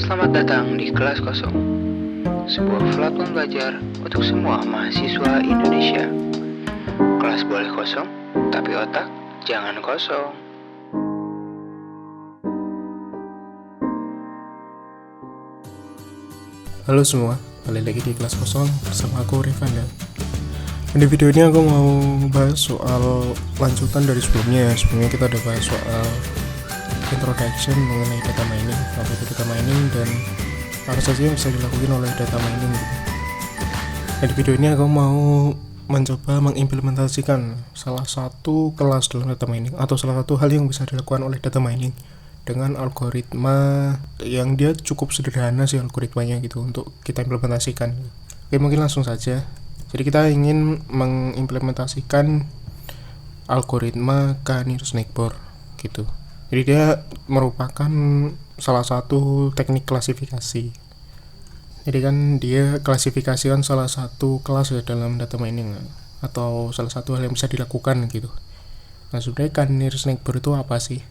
Selamat datang di Kelas Kosong, sebuah platform belajar untuk semua mahasiswa Indonesia. Kelas boleh kosong, tapi otak jangan kosong. Halo semua, balik lagi di Kelas Kosong bersama aku Rifan ya. Di video ini aku mau bahas soal lanjutan dari sebelumnya. Sebelumnya kita udah bahas soal introduction mengenai data mining, apa itu data mining dan apa saja yang bisa dilakukan oleh data mining gitu. Di video ini aku mau mencoba mengimplementasikan salah satu kelas dalam data mining atau salah satu hal yang bisa dilakukan oleh data mining dengan algoritma yang dia cukup sederhana sih algoritmanya gitu untuk kita implementasikan. Oke, mungkin langsung saja. Jadi kita ingin mengimplementasikan algoritma K-nearest-neighbor gitu. Jadi dia merupakan salah satu teknik klasifikasi. Jadi kan dia klasifikasikan salah satu kelas ya dalam data mining atau salah satu hal yang bisa dilakukan gitu. Nah sebenarnya K-nearest-neighbor itu apa sih?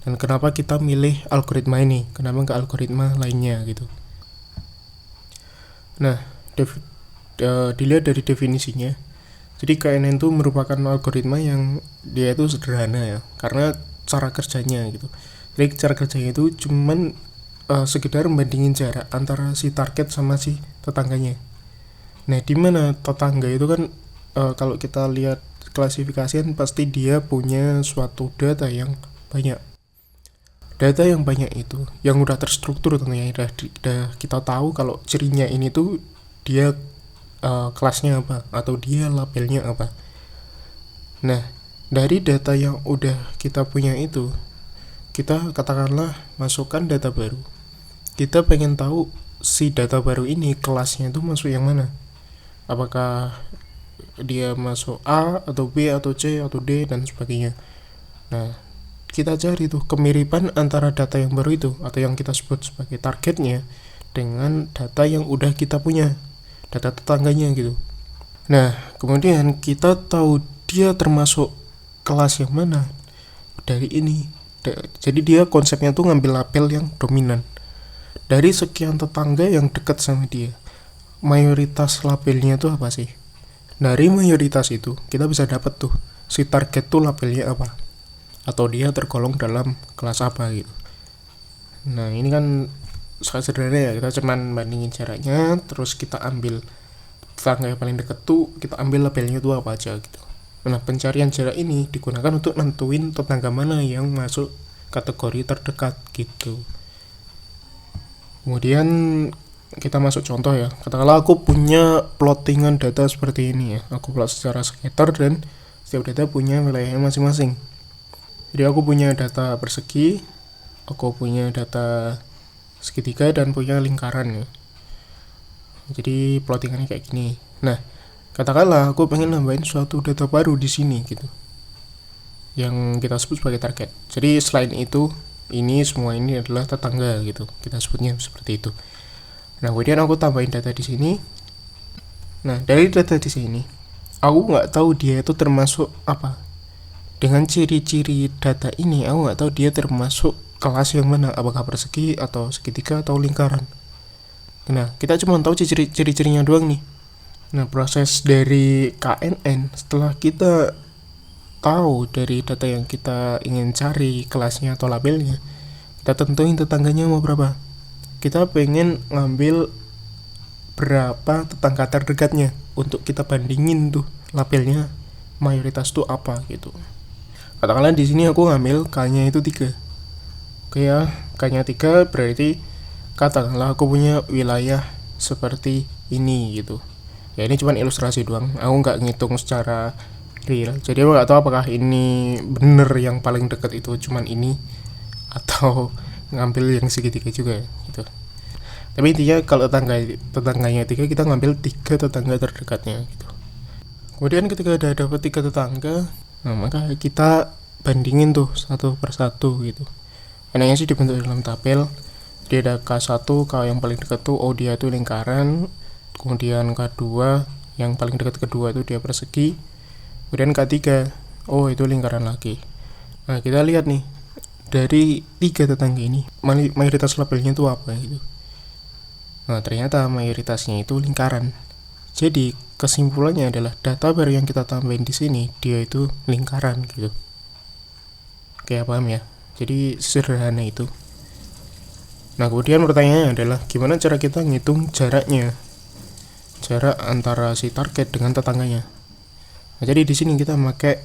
Dan kenapa kita milih algoritma ini? Kenapa nggak algoritma lainnya gitu? Nah dilihat dari definisinya. Jadi KNN itu merupakan algoritma yang dia itu sederhana ya, karena cara kerjanya gitu. Jadi cara kerjanya itu cuman sekedar membandingin jarak antara si target sama si tetangganya. Nah, di mana tetangga itu kan kalau kita lihat klasifikasian pasti dia punya suatu data yang banyak. Data yang banyak itu yang udah terstruktur tentunya, udah kita tahu kalau cirinya ini tuh dia kelasnya apa atau dia labelnya apa. Nah, dari data yang udah kita punya itu, kita katakanlah masukkan data baru. Kita pengen tahu si data baru ini kelasnya itu masuk yang mana. Apakah dia masuk A atau B atau C atau D dan sebagainya. Nah, kita cari tuh kemiripan antara data yang baru itu atau yang kita sebut sebagai targetnya dengan data yang udah kita punya, data tetangganya gitu. Nah, kemudian kita tahu dia termasuk kelas yang mana dari ini. Jadi dia konsepnya tuh ngambil label yang dominan dari sekian tetangga yang dekat sama dia. Mayoritas labelnya tuh apa sih? Dari mayoritas itu kita bisa dapat tuh si target tuh labelnya apa atau dia tergolong dalam kelas apa gitu. Nah ini kan sangat sederhana ya, kita cuman bandingin jaraknya, terus kita ambil tetangga yang paling dekat tuh kita ambil labelnya tuh apa aja gitu. Nah, pencarian jarak ini digunakan untuk nentuin tetangga mana yang masuk kategori terdekat gitu. Kemudian kita masuk contoh ya. Katakanlah aku punya plottingan data seperti ini ya. Aku plot secara scatter dan setiap data punya wilayahnya masing-masing. Jadi aku punya data persegi, aku punya data segitiga dan punya lingkaran ya. Jadi plottingannya kayak gini. Nah, katakanlah aku pengen nambahin suatu data baru di sini gitu, yang kita sebut sebagai target. Jadi selain itu, ini semua ini adalah tetangga gitu, kita sebutnya seperti itu. Nah, kemudian aku tambahin data di sini. Nah, dari data di sini, aku nggak tahu dia itu termasuk apa. Dengan ciri-ciri data ini, aku nggak tahu dia termasuk kelas yang mana, apakah persegi atau segitiga atau lingkaran. Nah, kita cuma tahu ciri-cirinya doang nih. Nah, proses dari KNN setelah kita tahu dari data yang kita ingin cari kelasnya atau labelnya, kita tentuin tetangganya mau berapa. Kita pengen ngambil berapa tetangga terdekatnya untuk kita bandingin tuh labelnya mayoritas tuh apa gitu. Katakanlah di sini aku ngambil K-nya itu 3. Oke ya, K-nya 3 berarti katakanlah aku punya wilayah seperti ini gitu. Ya ini cuma ilustrasi doang, aku nggak ngitung secara real, jadi aku nggak tahu apakah ini bener yang paling dekat itu cuman ini atau ngambil yang segitiga juga gitu. Tapi intinya kalau tetangganya 3, kita ngambil 3 tetangga terdekatnya gitu. Kemudian ketika udah dapat 3 tetangga, nah maka kita bandingin tuh satu persatu gitu. Enaknya sih dibentuk dalam tabel. Dia ada K1, K yang paling dekat tuh, oh dia itu lingkaran. Kemudian K2 yang paling dekat kedua itu dia persegi. Kemudian K3, oh itu lingkaran lagi. Nah kita lihat nih dari 3 tetangga ini mayoritas labelnya itu apa gitu. Nah ternyata mayoritasnya itu lingkaran. Jadi kesimpulannya adalah data baru yang kita tambahin di sini dia itu lingkaran gitu. Kayak paham ya? Jadi sederhana itu. Nah kemudian pertanyaannya adalah gimana cara kita ngitung jaraknya, jarak antara si target dengan tetangganya. Nah, jadi di sini kita pakai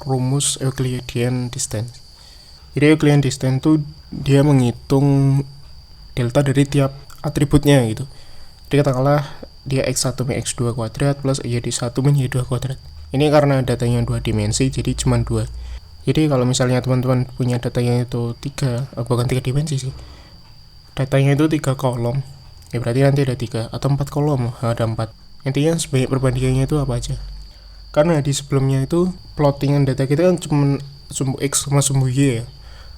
rumus Euclidean distance. Jadi Euclidean distance itu dia menghitung delta dari tiap atributnya gitu. Jadi katakanlah dia x1 min x2 kuadrat plus y1 min y2 kuadrat. Ini karena datanya 2 dimensi jadi cuma 2. Jadi kalau misalnya teman-teman punya datanya itu 3 dimensi sih. Datanya itu 3 kolom. Ya berarti nanti ada 3 atau 4 kolom, ada 4. Intinya sebanyak perbandingannya itu apa aja. Karena di sebelumnya itu plottingan data kita kan cuma sumbu X sama sumbu Y ya.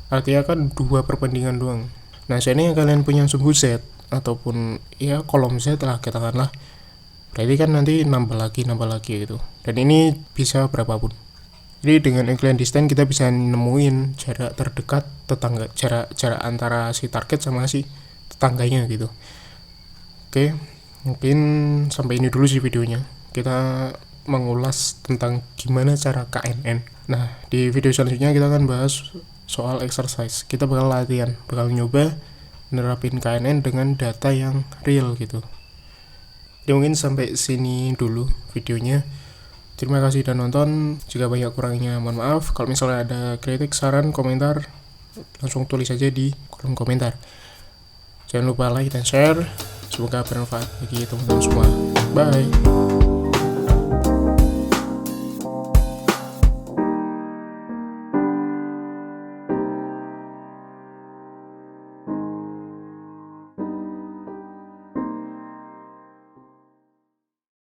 Artinya kan 2 perbandingan doang. Nah seandainya kalian punya sumbu Z ataupun ya kolom Z lah katakanlah, berarti kan nanti nambah lagi gitu. Dan ini bisa berapapun. Jadi dengan Euclidean distance kita bisa nemuin jarak terdekat tetangga, jarak antara si target sama si tetangganya gitu. Oke, mungkin sampai ini dulu sih videonya. Kita mengulas tentang gimana cara KNN. Nah, di video selanjutnya kita akan bahas soal exercise. Kita bakal latihan, bakal nyoba nerapin KNN dengan data yang real gitu. Jadi mungkin sampai sini dulu videonya. Terima kasih sudah nonton. Jika banyak kurangnya mohon maaf. Kalau misalnya ada kritik, saran, komentar, langsung tulis aja di kolom komentar. Jangan lupa like dan share. Semoga bermanfaat bagi teman-teman semua. Bye.